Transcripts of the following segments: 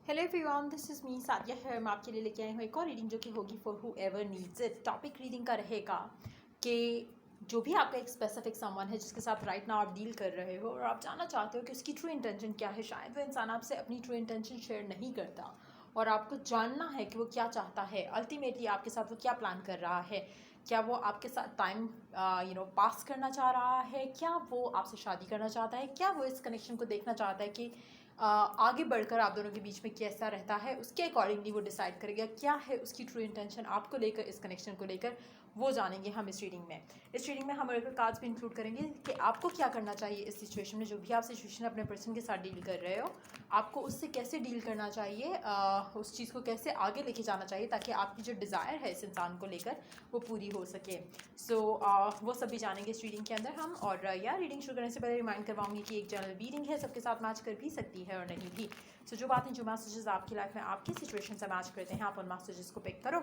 Hello everyone, this is me Sadia है। मैं आपके लिए लेके आई हूँ एक और रीडिंग जो कि होगी for who ever needs it. Topic reading का रहेगा कि जो भी आपका एक स्पेसिफिक समवन है जिसके साथ राइट नाउ आप डील कर रहे हो और आप जानना चाहते हो कि उसकी ट्रू इंटेंशन क्या है। शायद वो इंसान आपसे अपनी ट्रू इंटेंशन शेयर नहीं करता और आपको जानना है कि वो क्या चाहता है, अल्टीमेटली आपके साथ वो क्या प्लान कर रहा है। क्या वो आपके साथ टाइम पास करना चाह रहा है, क्या वो आपसे शादी करना चाहता है, क्या वो इस कनेक्शन को देखना चाहता है कि आगे बढ़कर आप दोनों के बीच में कैसा रहता है। उसके अकॉर्डिंगली वो डिसाइड करेगा क्या है उसकी ट्रू इंटेंशन आपको लेकर, इस कनेक्शन को लेकर। वो जानेंगे हम इस रीडिंग में। इस रीडिंग में हम ओरेकल कार्ड्स भी इंक्लूड करेंगे कि आपको क्या करना चाहिए इस सिचुएशन में। जो भी आप सिचुएशन अपने पर्सन के साथ डील कर रहे हो, आपको उससे कैसे डील करना चाहिए, उस चीज़ को कैसे आगे लेके जाना चाहिए ताकि आपकी जो डिज़ायर है इस इंसान को लेकर वो पूरी हो सके। सो वो सब भी जानेंगे इस रीडिंग के अंदर हम। और यार, रीडिंग शुरू करने से पहले रिमाइंड करवाऊंगी कि एक जनरल रीडिंग है, सबके साथ मैच कर भी सकती है और नहीं भी। सो जो बातें, जो मैसेजेस आपकी लाइफ में आपकी सिचुएशन से मैच करते हैं, आप उन मैसेजेस को पिक करो,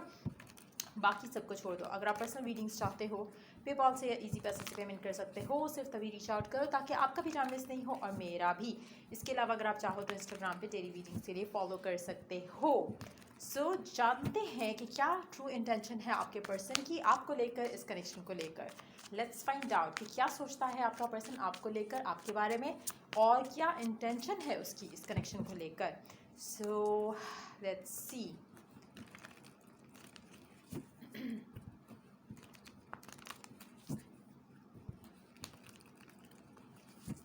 बाकी सबको छोड़ दो। अगर आप पर्सनल रीडिंग्स चाहते हो, पेपॉल से या इजी पैसे से पेमेंट कर सकते हो। सिर्फ तभी रीच आउट करो ताकि आपका भी टाइम वेस्ट नहीं हो और मेरा भी। इसके अलावा अगर आप चाहो तो इंस्टाग्राम पे तेरी रीडिंग्स के लिए फॉलो कर सकते हो। जानते हैं कि क्या ट्रू इंटेंशन है आपके पर्सन की आपको लेकर, इस कनेक्शन को लेकर। लेट्स फाइंड आउट कि क्या सोचता है आपका पर्सन आपको लेकर, आपके बारे में, और क्या इंटेंशन है उसकी इस कनेक्शन को लेकर। Let's see.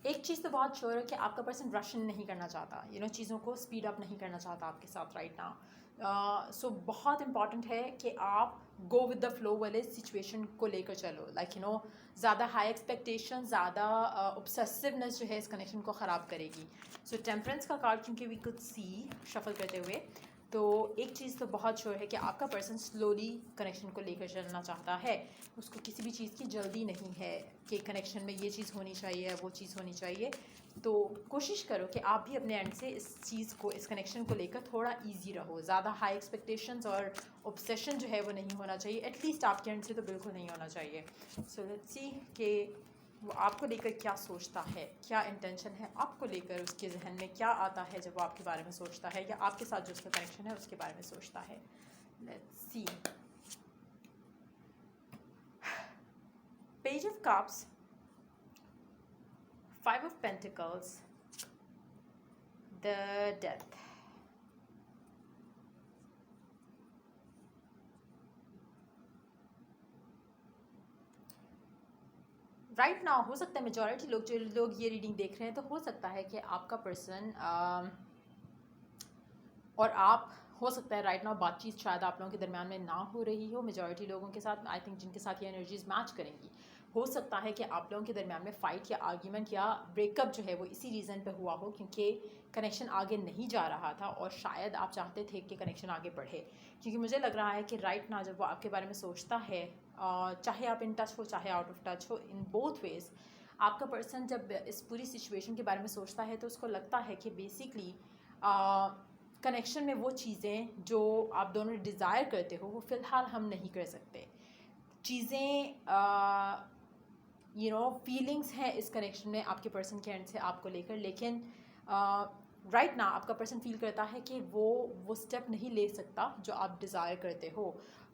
एक चीज़ तो बहुत श्योर है कि आपका पर्सन रशन नहीं करना चाहता, चीज़ों को स्पीड अप नहीं करना चाहता आपके साथ राइट नाउ। बहुत इंपॉर्टेंट है कि आप गो विद द फ्लो वाले सिचुएशन को लेकर चलो। ज़्यादा हाई एक्सपेक्टेशन, ज़्यादा ऑब्सेसिवनेस जो है इस कनेक्शन को ख़राब करेगी। टेम्परेंस का कार्ड क्योंकि वी कुड सी शफल करते हुए, तो एक चीज़ तो बहुत श्योर है कि आपका पर्सन स्लोली कनेक्शन को लेकर चलना चाहता है। उसको किसी भी चीज़ की जल्दी नहीं है कि कनेक्शन में ये चीज़ होनी चाहिए, वो चीज़ होनी चाहिए। तो कोशिश करो कि आप भी अपने एंड से इस चीज़ को, इस कनेक्शन को लेकर थोड़ा इजी रहो। ज़्यादा हाई एक्सपेक्टेशंस और ऑब्सेशन जो है वो नहीं होना चाहिए, एटलीस्ट आपके एंड से तो बिल्कुल नहीं होना चाहिए। लेट्स सी कि वो आपको लेकर क्या सोचता है, क्या इंटेंशन है आपको लेकर, उसके जहन में क्या आता है जब वो आपके बारे में सोचता है या आपके साथ जो उसका कनेक्शन है उसके बारे में सोचता है। Let's see. Page of cups, 5 of Pentacles, the Death, right now हो सकता है मेजॉरिटी लोग, जो लोग ये रीडिंग देख रहे हैं, तो हो सकता है कि आपका पर्सन और आप, हो सकता है राइट नाउ बातचीत शायद आप लोगों के दरमियान में ना हो रही हो। मेजॉरिटी लोगों के साथ, आई थिंक जिनके साथ ये एनर्जीज मैच करेंगी, हो सकता है कि आप लोगों के दरमियान में फ़ाइट या आर्ग्यूमेंट या ब्रेकअप जो है वो इसी रीज़न पे हुआ हो क्योंकि कनेक्शन आगे नहीं जा रहा था और शायद आप चाहते थे कि कनेक्शन आगे बढ़े। क्योंकि मुझे लग रहा है कि राइट नाउ जब वो आपके बारे में सोचता है, चाहे आप इन टच हो चाहे आउट ऑफ टच हो, इन बोथ वेज आपका पर्सन जब इस पूरी सिचुएशन के बारे में सोचता है तो उसको लगता है कि बेसिकली कनेक्शन में वो चीज़ें जो आप दोनों डिज़ायर करते हो वो फ़िलहाल हम नहीं कर सकते। चीज़ें फीलिंग्स हैं इस कनेक्शन में आपके पर्सन के एंड से आपको लेकर, लेकिन राइट ना आपका पर्सन फील करता है कि वो स्टेप नहीं ले सकता जो आप डिज़ायर करते हो।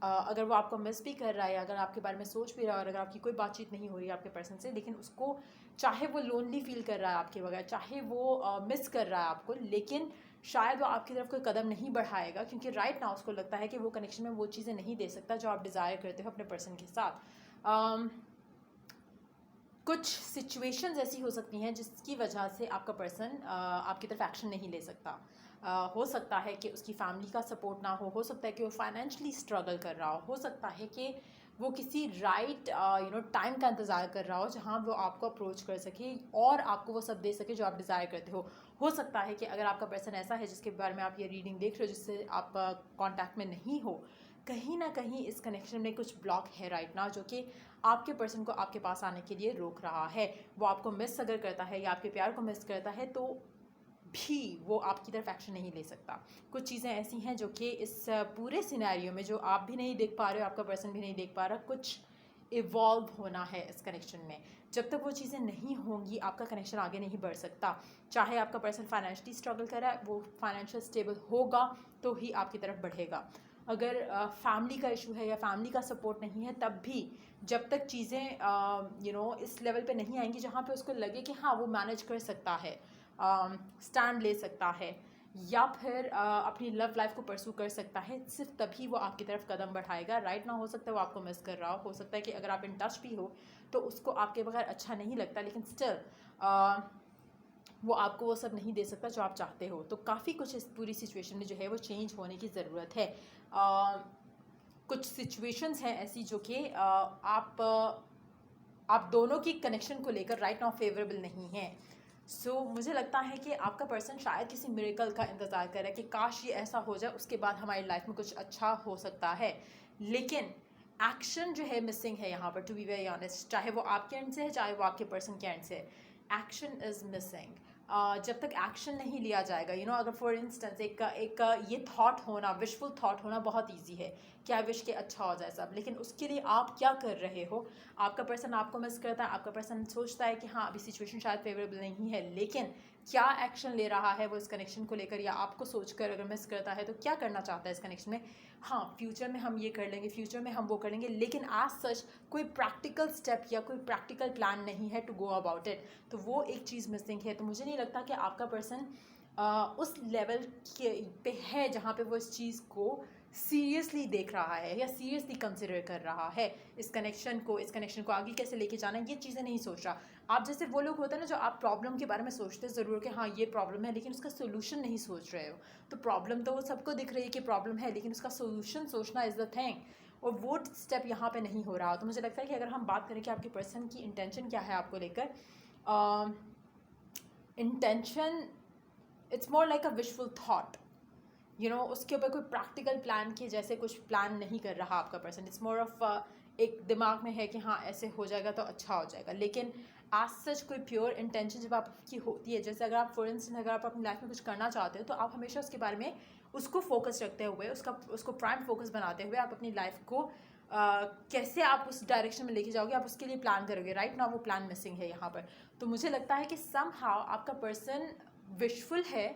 अगर वो आपको मिस भी कर रहा है, अगर आपके बारे में सोच भी रहा है और अगर आपकी कोई बातचीत नहीं हो रही है आपके पर्सन से, लेकिन उसको चाहे वो लोनली फील कर रहा है आपके बगैर, चाहे वो मिस कर रहा है आपको, लेकिन शायद वो आपकी तरफ कोई कदम नहीं बढ़ाएगा क्योंकि राइट ना उसको लगता है कि वो कनेक्शन में वो चीज़ें नहीं दे सकता जो आप डिज़ायर करते हो अपने पर्सन के साथ। कुछ सिचुएशंस ऐसी हो सकती हैं जिसकी वजह से आपका पर्सन आपकी तरफ एक्शन नहीं ले सकता। हो सकता है कि उसकी फैमिली का सपोर्ट ना हो सकता है कि वो फाइनेंशियली स्ट्रगल कर रहा हो सकता है कि वो किसी राइट टाइम का इंतज़ार कर रहा हो जहाँ वो आपको अप्रोच कर सके और आपको वो सब दे सके जो आप डिज़ायर करते हो सकता है कि अगर आपका पर्सन ऐसा है जिसके बारे में आप ये रीडिंग देख रहे हो, जिससे आप कांटेक्ट में नहीं हो, कहीं ना कहीं इस कनेक्शन में कुछ ब्लॉक है राइट नाउ जो कि आपके पर्सन को आपके पास आने के लिए रोक रहा है। वो आपको मिस अगर करता है या आपके प्यार को मिस करता है तो भी वो आपकी तरफ एक्शन नहीं ले सकता। कुछ चीज़ें ऐसी हैं जो कि इस पूरे सिनेरियो में जो आप भी नहीं देख पा रहे हो, आपका पर्सन भी नहीं देख पा रहा, कुछ इवॉल्व होना है इस कनेक्शन में। जब तक वो चीज़ें नहीं होंगी आपका कनेक्शन आगे नहीं बढ़ सकता। चाहे आपका पर्सन फाइनेंशियली स्ट्रगल कर रहा है, वो फाइनेंशियल स्टेबल होगा तो ही आपकी तरफ बढ़ेगा। अगर फैमिली का इशू है या फैमिली का सपोर्ट नहीं है, तब भी जब तक चीज़ें इस लेवल पे नहीं आएंगी जहाँ पे उसको लगे कि हाँ वो मैनेज कर सकता है, स्टैंड ले सकता है, या फिर अपनी लव लाइफ को परसू कर सकता है, सिर्फ तभी वो आपकी तरफ कदम बढ़ाएगा। राइट ना हो सकता है वो आपको मिस कर रहा हो सकता है कि अगर आप इन टच भी हो तो उसको आपके बगैर अच्छा नहीं लगता, लेकिन स्टिल वो आपको वो सब नहीं दे सकता जो आप चाहते हो। तो काफ़ी कुछ इस पूरी सिचुएशन में जो है वो चेंज होने की ज़रूरत है। कुछ सिचुएशंस हैं ऐसी जो कि आप दोनों की कनेक्शन को लेकर राइट नाउ फेवरेबल नहीं है। सो मुझे लगता है कि आपका पर्सन शायद किसी मिरेकल का इंतज़ार कर रहा है कि काश ये ऐसा हो जाए, उसके बाद हमारी लाइफ में कुछ अच्छा हो सकता है। लेकिन एक्शन जो है मिसिंग है यहाँ पर, टू बी वेरी ऑनेस्ट। चाहे वो आपके एंड से है, चाहे वो आपके पर्सन के एंड से है, एक्शन इज़ मिसिंग। जब तक एक्शन नहीं लिया जाएगा, अगर फॉर इंस्टेंस एक ये थॉट होना, विशफुल थॉट होना बहुत ईजी है कि आई विश के अच्छा हो जाए सब, लेकिन उसके लिए आप क्या कर रहे हो? आपका पर्सन आपको मिस करता है, आपका पर्सन सोचता है कि हाँ अभी सिचुएशन शायद फेवरेबल नहीं है, लेकिन क्या एक्शन ले रहा है वो इस कनेक्शन को लेकर, या आपको सोचकर अगर मिस करता है तो क्या करना चाहता है इस कनेक्शन में? हाँ फ्यूचर में हम ये कर लेंगे, फ्यूचर में हम वो कर लेंगे, लेकिन एज सच कोई प्रैक्टिकल स्टेप या कोई प्रैक्टिकल प्लान नहीं है टू गो अबाउट इट। तो वो एक चीज़ मिसिंग है। तो मुझे नहीं लगता कि आपका पर्सन उस लेवल के पे है जहाँ पे वो इस चीज़ को सीरियसली देख रहा है या सीरियसली कंसिडर कर रहा है। इस कनेक्शन को आगे कैसे लेके जाना है, ये चीज़ें नहीं सोच रहा। आप जैसे वो लोग होते हैं ना जो आप प्रॉब्लम के बारे में सोचते ज़रूर कि हाँ ये प्रॉब्लम है, लेकिन उसका सोल्यूशन नहीं सोच रहे हो। तो प्रॉब्लम तो वो सबको दिख रही है कि प्रॉब्लम है, लेकिन उसका सोल्यूशन सोचना इज़ द थिंग, और वो स्टेप यहाँ पे नहीं हो रहा। तो मुझे लगता है कि अगर हम बात करें कि आपके पर्सन की इंटेंशन क्या है आपको लेकर, intention it's more like a wishful thought. उसके ऊपर कोई प्रैक्टिकल प्लान के जैसे कुछ प्लान नहीं कर रहा आपका पर्सन। इट्स मोर ऑफ एक दिमाग में है कि हाँ ऐसे हो जाएगा तो अच्छा हो जाएगा, लेकिन आज सच कोई प्योर इंटेंशन जब आपकी होती है, जैसे अगर आप फॉर इंस्टेंस अगर आप अपनी लाइफ में कुछ करना चाहते हो तो आप हमेशा उसके बारे में उसको फोकस रखते हुए, उसको प्राइम फोकस बनाते हुए आप अपनी लाइफ को कैसे आप उस डायरेक्शन में लेके जाओगे, आप उसके लिए प्लान करोगे। राइट ना वो प्लान मिसिंग है यहाँ पर। तो मुझे लगता है कि सम हाउ आपका पर्सन विशफुल है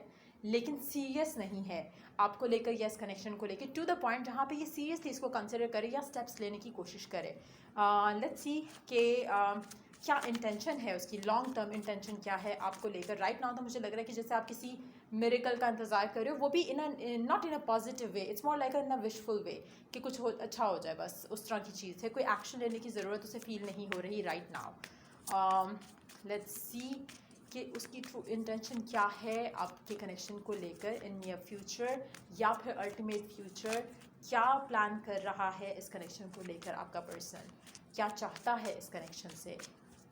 लेकिन सीरियस नहीं है आपको लेकर या इस कनेक्शन को लेकर टू द पॉइंट जहाँ पे ये सीरियसली इसको कंसिडर करे या स्टेप्स लेने की कोशिश करे। लेट्स सी कि क्या इंटेंशन है उसकी, लॉन्ग टर्म इंटेंशन क्या है आपको लेकर। राइट नाउ तो मुझे लग रहा है कि जैसे आप किसी मिरेकल का इंतजार कर रहे हो, वो भी not in a positive way, it's more like in a wishful way कि कुछ अच्छा हो जाए, बस उस तरह की चीज़ है। कोई एक्शन लेने की ज़रूरत उसे फील नहीं हो रही राइट नाउ। लेट्स सी कि उसकी ट्रू इंटेंशन क्या है आपके कनेक्शन को लेकर इन नियर फ्यूचर या फिर अल्टीमेट फ्यूचर। क्या प्लान कर रहा है इस कनेक्शन को लेकर आपका पर्सन, क्या चाहता है इस कनेक्शन से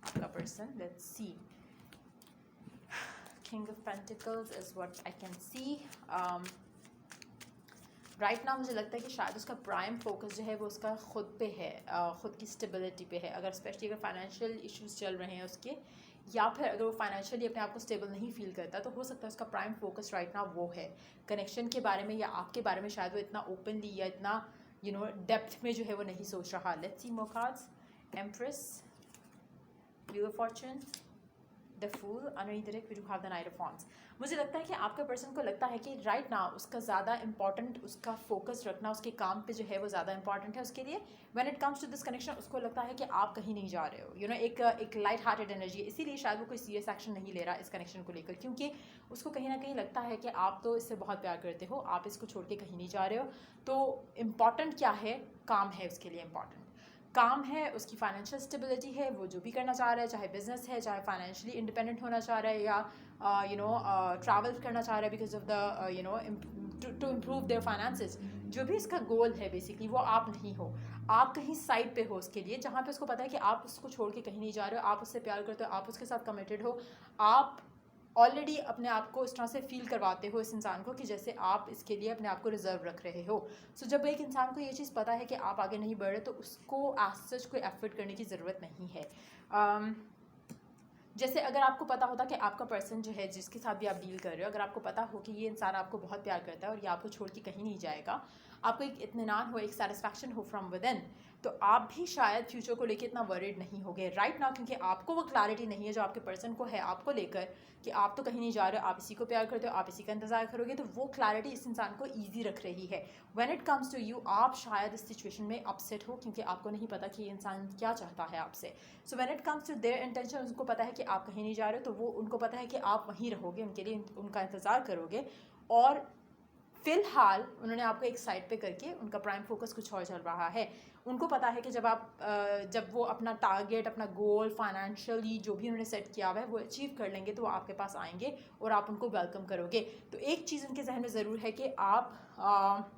आपका person. Let's see, king of pentacles is what I can see. Right now मुझे लगता है कि शायद उसका प्राइम फोकस जो है वो उसका खुद पे है, खुद की स्टेबिलिटी पे है। अगर स्पेशली अगर फाइनेंशियल इश्यूज चल रहे हैं उसके, या फिर अगर वो फाइनेंशियली अपने आप को स्टेबल नहीं फील करता, तो हो सकता है उसका प्राइम फोकस राइट नाउ वो है कनेक्शन के बारे में या आपके बारे में। शायद वो इतना ओपनली या इतना डेप्थ में जो है वो नहीं सोच रहा। Let's see more cards. Empress, wheel of fortune, the fool, underneath it we do have the knight of wands. मुझे लगता है कि आपके पर्सन को लगता है कि राइट नाउ उसका ज़्यादा इंपॉर्टेंट, उसका फोकस रखना उसके काम पे जो है वो ज़्यादा इंपॉर्टेंट है उसके लिए। When it comes to this connection उसको लगता है कि आप कहीं नहीं जा रहे हो, एक लाइट हार्टेड एनर्जी है, इसीलिए शायद वो कोई सीरियस एक्शन नहीं ले रहा इस कनेक्शन को लेकर, क्योंकि उसको कहीं ना कहीं लगता है कि आप तो इससे बहुत प्यार करते हो, आप इसको छोड़ के कहीं नहीं जा रहे हो। तो इम्पॉर्टेंट क्या है? काम है उसके लिए इम्पॉर्टेंट, काम है, उसकी फाइनेंशियल स्टेबिलिटी है, वो जो भी करना चाह रहा है, चाहे बिजनेस है, चाहे फाइनेंशियली इंडिपेंडेंट होना चाह रहा है, या ट्रैवल करना चाह रहा है because of the two improve their finances. जो भी इसका गोल है बेसिकली वो आप नहीं हो, आप कहीं साइड पे हो उसके लिए, जहाँ पे उसको पता है कि आप उसको छोड़ के कहीं नहीं जा रहे हो, आप उससे प्यार करते हो, आप उसके साथ कमिटेड हो, आप ऑलरेडी अपने आप को इस तरह से फील करवाते हो इस इंसान को कि जैसे आप इसके लिए अपने आप को रिजर्व रख रहे हो। सो जब एक इंसान को ये चीज़ पता है कि आप आगे नहीं बढ़ रहे, तो उसको एज सच कोई एफर्ट करने की ज़रूरत नहीं है। जैसे अगर आपको पता होता कि आपका पर्सन जो है जिसके साथ भी आप डील कर रहे हो, अगर आपको पता हो कि ये इंसान आपको बहुत प्यार करता है और ये आपको छोड़ के कहीं नहीं जाएगा, आपको एक इत्मीनान हो, एक सेटिस्फैक्शन हो फ्रॉम विद इन, तो आप भी शायद फ्यूचर को लेके इतना वरीड नहीं होगे राइट नाउ, क्योंकि आपको वो क्लैरिटी नहीं है जो आपके पर्सन को है आपको लेकर, कि आप तो कहीं नहीं जा रहे हो, आप इसी को प्यार करते हो, आप इसी का इंतजार करोगे। तो वो क्लैरिटी इस इंसान को ईजी रख रही है। When it comes to you, आप शायद इस सिचुएशन में अपसेट हो क्योंकि आपको नहीं पता कि ये इंसान क्या चाहता है आपसे। So when it comes to their intention, उनको पता है कि आप कहीं नहीं जा रहे हो, तो वो उनको पता है कि आप वहीं रहोगे, उनके लिए उनका इंतज़ार करोगे। और फिलहाल उन्होंने आपको एक साइड पे करके उनका प्राइम फोकस कुछ और चल रहा है। उनको पता है कि जब वो अपना टारगेट, अपना गोल, फाइनेंशियली जो भी उन्होंने सेट किया हुआ है वो अचीव कर लेंगे, तो वो आपके पास आएंगे और आप उनको वेलकम करोगे। तो एक चीज़ उनके जहन में ज़रूर है कि आप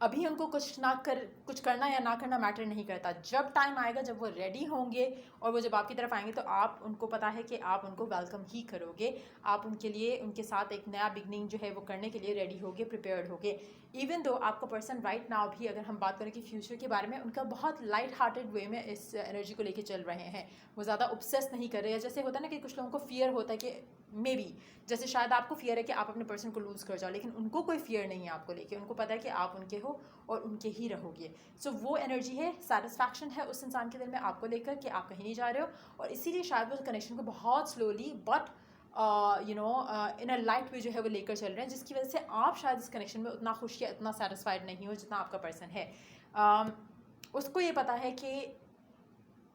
अभी उनको कुछ करना या ना करना मैटर नहीं करता। जब टाइम आएगा, जब वो रेडी होंगे और वो जब आपकी तरफ आएंगे, तो आप उनको पता है कि आप उनको वेलकम ही करोगे। आप उनके लिए, उनके साथ एक नया बिगनिंग जो है वो करने के लिए रेडी होगे, प्रिपेयर्ड होगे। इवन दो आपका पर्सन राइट नाउ भी, अगर हम बात करें कि फ्यूचर के बारे में, उनका बहुत लाइट हार्टेड वे में इस एनर्जी को लेके चल रहे हैं। वो ज़्यादा ऑब्सेस नहीं कर रहे हैं। जैसे होता है ना कि कुछ लोगों को फियर होता है कि मे बी, जैसे शायद आपको फियर है कि आप अपने पर्सन को लूज़ कर जाओ, लेकिन उनको कोई फियर नहीं है आपको लेके। उनको पता है कि आप उनके हो और उनके ही रहोगे। सो वो एनर्जी है, सेटिस्फैक्शन है उस इंसान के दिल में आपको लेकर कि आप कहीं नहीं जा रहे हो। और इसीलिए शायद वो कनेक्शन को बहुत slowly but in a light way जो है वो लेकर चल रहे हैं, जिसकी वजह से आप शायद इस कनेक्शन में उतना खुश या इतना सेटिस्फाइड नहीं हो जितना आपका पर्सन है। उसको ये पता है कि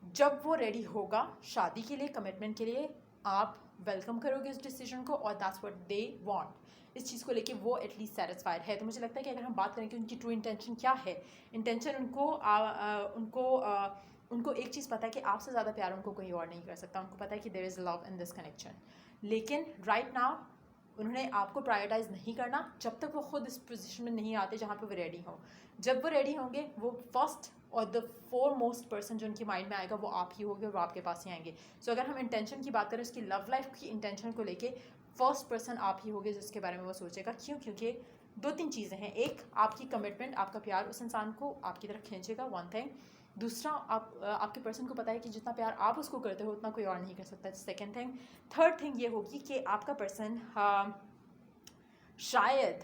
जब वो रेडी होगा शादी के लिए, कमिटमेंट के लिए, आप वेलकम करोगे उस डिसीजन को, और दैट्स व्हाट दे वांट। इस चीज़ को लेके वो एटलीस्ट सेटिस्फाइड है। तो मुझे लगता है कि अगर हम बात करें कि उनकी ट्रू इंटेंशन क्या है, इंटेंशन उनको एक चीज़ पता है कि आपसे ज़्यादा प्यार उनको कोई और नहीं कर सकता। उनको पता है कि there is love in this connection. लेकिन राइट नाउ उन्होंने आपको प्रायोरिटाइज नहीं करना जब तक वो खुद इस पोजीशन में नहीं आते जहाँ पे वो रेडी हों। जब वो रेडी होंगे, वो फर्स्ट और द फोरमोस्ट पर्सन जो उनकी माइंड में आएगा वो आप ही होगे और वो आपके पास ही आएंगे। सो अगर हम इंटेंशन की बात करें, उसकी लव लाइफ की इंटेंशन को लेके, फर्स्ट पर्सन आप ही होगे जिसके बारे में वो सोचेगा। क्यों? क्योंकि दो तीन चीज़ें हैं। एक, आपकी कमिटमेंट, आपका प्यार उस इंसान को आपकी तरफ खींचेगा, वन थिंग। दूसरा, आपके पर्सन को पता है कि जितना प्यार आप उसको करते हो उतना कोई और नहीं कर सकता, सेकेंड थिंग। थर्ड थिंग ये होगी कि आपका पर्सन शायद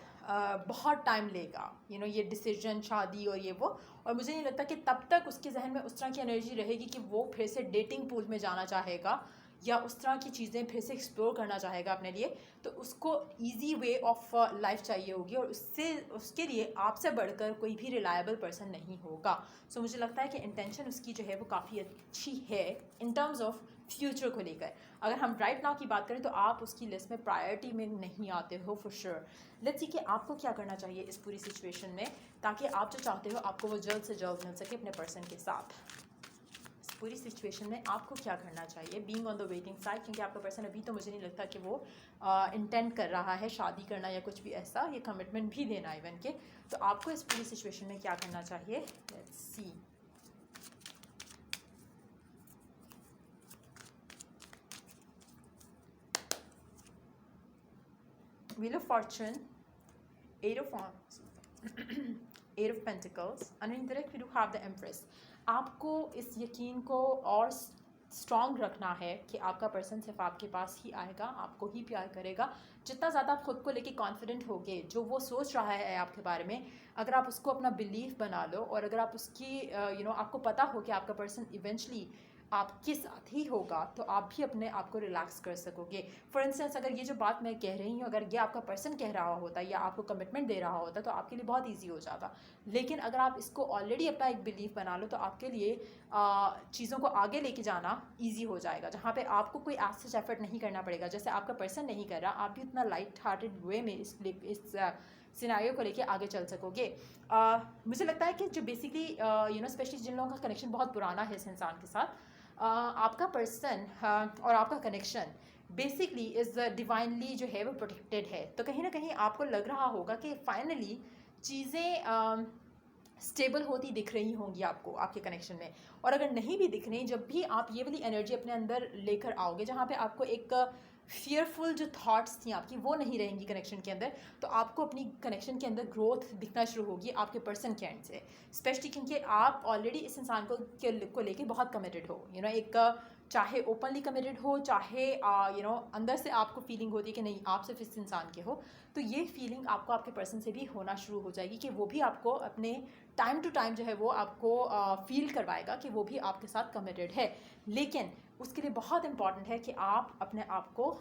बहुत टाइम लेगा ये डिसीजन, शादी और ये वो। और मुझे नहीं लगता कि तब तक उसके जहन में उस तरह की एनर्जी रहेगी कि वो फिर से डेटिंग पूल में जाना चाहेगा या उस तरह की चीज़ें फिर से एक्सप्लोर करना चाहेगा अपने लिए। तो उसको इजी वे ऑफ लाइफ चाहिए होगी, और उसके लिए आपसे बढ़कर कोई भी रिलायबल पर्सन नहीं होगा। सो मुझे लगता है कि इंटेंशन उसकी जो है वो काफ़ी अच्छी है इन टर्म्स ऑफ फ्यूचर को लेकर। अगर हम राइट नाउ की बात करें तो आप उसकी लिस्ट में प्रायोरिटी में नहीं आते हो फॉर श्योर। लेट्स सी कि आपको क्या करना चाहिए इस पूरी सिचुएशन में, ताकि आप जो चाहते हो आपको वो जल्द से जल्द मिल सके अपने पर्सन के साथ। इस पूरी सिचुएशन में आपको क्या करना चाहिए, being on the waiting side, क्योंकि आपका पर्सन अभी तो मुझे नहीं लगता कि वो इंटेंड कर रहा है शादी करना या कुछ भी ऐसा, ये कमिटमेंट भी देना इवन के। तो आपको इस पूरी सिचुएशन में क्या करना चाहिए, let's see. Wheel of Fortune, Eight of Wands, Eight of Pentacles, and indirect we do have the Empress. आपको इस यकीन को और स्ट्रॉन्ग रखना है कि आपका पर्सन सिर्फ आपके पास ही आएगा, आपको ही प्यार करेगा। जितना ज़्यादा आप खुद को लेके कॉन्फिडेंट होगे, जो वो सोच रहा है आपके बारे में, अगर आप उसको अपना बिलीफ बना लो, और अगर आप उसकी आपको पता हो कि आपका पर्सन इवेंचुअली आपके साथ ही होगा, तो आप भी अपने आप को रिलैक्स कर सकोगे। फॉर इंस्टेंस, अगर ये जो बात मैं कह रही हूँ, अगर ये आपका पर्सन कह रहा होता या आपको कमिटमेंट दे रहा होता, तो आपके लिए बहुत ईजी हो जाता। लेकिन अगर आप इसको ऑलरेडी अपना एक बिलीफ बना लो, तो आपके लिए चीज़ों को आगे लेके जाना ईजी हो जाएगा, जहाँ पे आपको कोई सच एफर्ट नहीं करना पड़ेगा। जैसे आपका पर्सन नहीं कर रहा, आप भी उतना लाइट हार्टेड वे में इस सिनेरियो को लेके आगे चल सकोगे। मुझे लगता है कि जो बेसिकली स्पेशली जिन लोगों का कनेक्शन बहुत पुराना है इस इंसान के साथ, आपका पर्सन और आपका कनेक्शन बेसिकली इज़ डिवाइनली जो है वो प्रोटेक्टेड है। तो कहीं ना कहीं आपको लग रहा होगा कि फाइनली चीज़ें स्टेबल होती दिख रही होंगी आपको आपके कनेक्शन में। और अगर नहीं भी दिख रही, जब भी आप ये वाली एनर्जी अपने अंदर लेकर आओगे, जहाँ पे आपको एक फियरफुल जो थॉट्स थी आपकी वो नहीं रहेंगी कनेक्शन के अंदर, तो आपको अपनी कनेक्शन के अंदर ग्रोथ दिखना शुरू होगी आपके पर्सन के एंड से। स्पेशली क्योंकि आप ऑलरेडी इस इंसान को लेके बहुत कमिटेड हो। एक चाहे ओपनली कमिटेड हो, चाहे अंदर से आपको फीलिंग होती है कि नहीं आप सिर्फ इस इंसान के हो, तो ये फीलिंग आपको आपके पर्सन से भी होना शुरू हो जाएगी कि वो भी आपको अपने टाइम टू टाइम जो है वो आपको फील करवाएगा कि वो भी आपके साथ कमिटेड है। लेकिन उसके लिए बहुत इंपॉर्टेंट है कि आप अपने आप को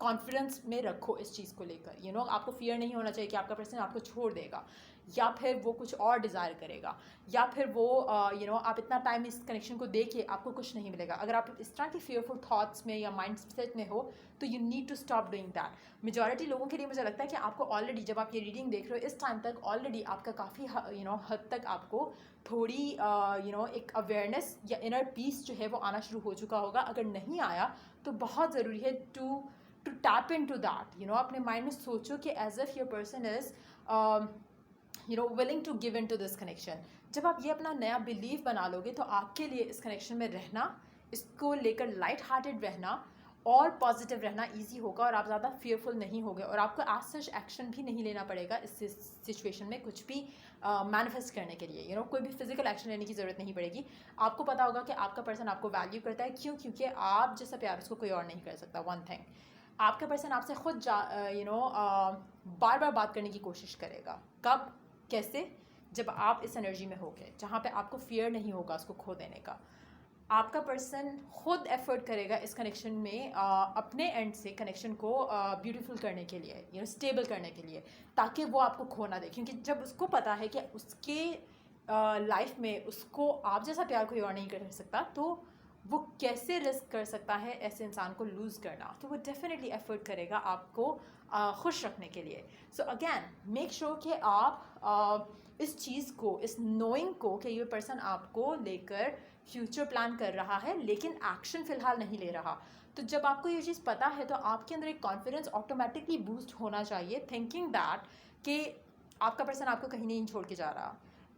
कॉन्फिडेंस में रखो इस चीज़ को लेकर। आपको फियर नहीं होना चाहिए कि आपका पर्सन आपको छोड़ देगा, या फिर वो कुछ और डिज़ायर करेगा, या फिर वो आप इतना टाइम इस कनेक्शन को दे के आपको कुछ नहीं मिलेगा। अगर आप इस तरह के फियरफुल थॉट्स में या माइंड सेट में हो तो you need to stop doing that. Majority लोगों के लिए मुझे लगता है कि आपको ऑलरेडी, जब आप ये रीडिंग देख रहे हो इस टाइम तक, ऑलरेडी आपका काफ़ी हद तक आपको थोड़ी एक अवेयरनेस या इनर पीस जो है वो आना शुरू हो चुका होगा। अगर नहीं आया तो बहुत ज़रूरी है to tap into that. अपने माइंड में सोचो कि as if your person is willing to give in to this connection. जब आप ये अपना नया बिलीव बना लोगे तो आपके लिए इस कनेक्शन में रहना, इसको लेकर लाइट हार्टेड रहना और पॉजिटिव रहना ईजी होगा, और आप ज़्यादा फियरफुल नहीं होगे, और आपको एज सच एक्शन भी नहीं लेना पड़ेगा इस सिचुएशन में कुछ भी मैनिफेस्ट करने के लिए। कोई भी फिजिकल एक्शन लेने की ज़रूरत नहीं पड़ेगी। आपको पता होगा कि आपका पर्सन आपको वैल्यू करता है। क्यों? क्योंकि आप जैसा प्यार उसको कोई और नहीं कर सकता। वन थिंग, आपका पर्सन आपसे खुद बार बार बात करने की कोशिश करेगा। कब? कैसे? जब आप इस एनर्जी में होगे जहाँ पे आपको फियर नहीं होगा उसको खो देने का। आपका पर्सन खुद एफर्ट करेगा इस कनेक्शन में अपने एंड से कनेक्शन को ब्यूटीफुल करने के लिए, स्टेबल करने के लिए, ताकि वो आपको खो ना दे। क्योंकि जब उसको पता है कि उसके लाइफ में उसको आप जैसा प्यार कोई और नहीं कर सकता, तो वो कैसे रिस्क कर सकता है ऐसे इंसान को लूज़ करना, तो वो डेफिनेटली एफर्ट करेगा आपको खुश रखने के लिए। सो अगेन मेक श्योर कि आप इस चीज़ को, इस नोइंग को कि ये पर्सन आपको लेकर फ्यूचर प्लान कर रहा है लेकिन एक्शन फ़िलहाल नहीं ले रहा, तो जब आपको ये चीज़ पता है तो आपके अंदर एक कॉन्फिडेंस ऑटोमेटिकली बूस्ट होना चाहिए, थिंकिंग दैट कि आपका पर्सन आपको कहीं नहीं छोड़ के जा रहा।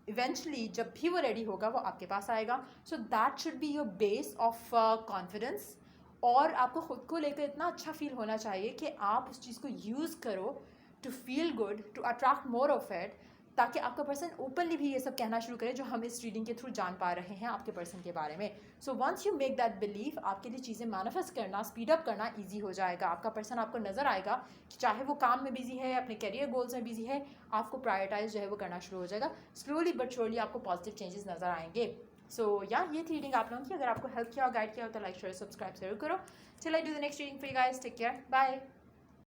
इवेंचुअली जब भी वो रेडी होगा वो आपके पास आएगा। So that should be your base of confidence. और आपको ख़ुद को लेकर इतना अच्छा फील होना चाहिए कि आप उस चीज़ को यूज़ करो to feel good, to attract more of it, ताकि आपका पर्सन ओपनली भी ये सब कहना शुरू करे जो हम इस रीडिंग के थ्रू जान पा रहे हैं आपके पर्सन के बारे में। So once you make that believe, आपके लिए चीज़ें मैनिफेस्ट करना, स्पीड अप करना ईजी हो जाएगा। आपका पर्सन आपको नज़र आएगा कि चाहे वो काम में बिजी है, अपने करियर गोल्स में बिजी है, आपको प्रायोरिटाइज जो है वो करना शुरू हो जाएगा। स्लोली बट श्योरली आपको पॉजिटिव चेंजेस नज़र आएंगे। सो ये थी रीडिंग आप लोगों की। अगर आपको हेल्प किया और गाइड किया हो तो लाइक शेयर सब्सक्राइब जरूर करो। Till I do the next reading for you guys, take care, bye.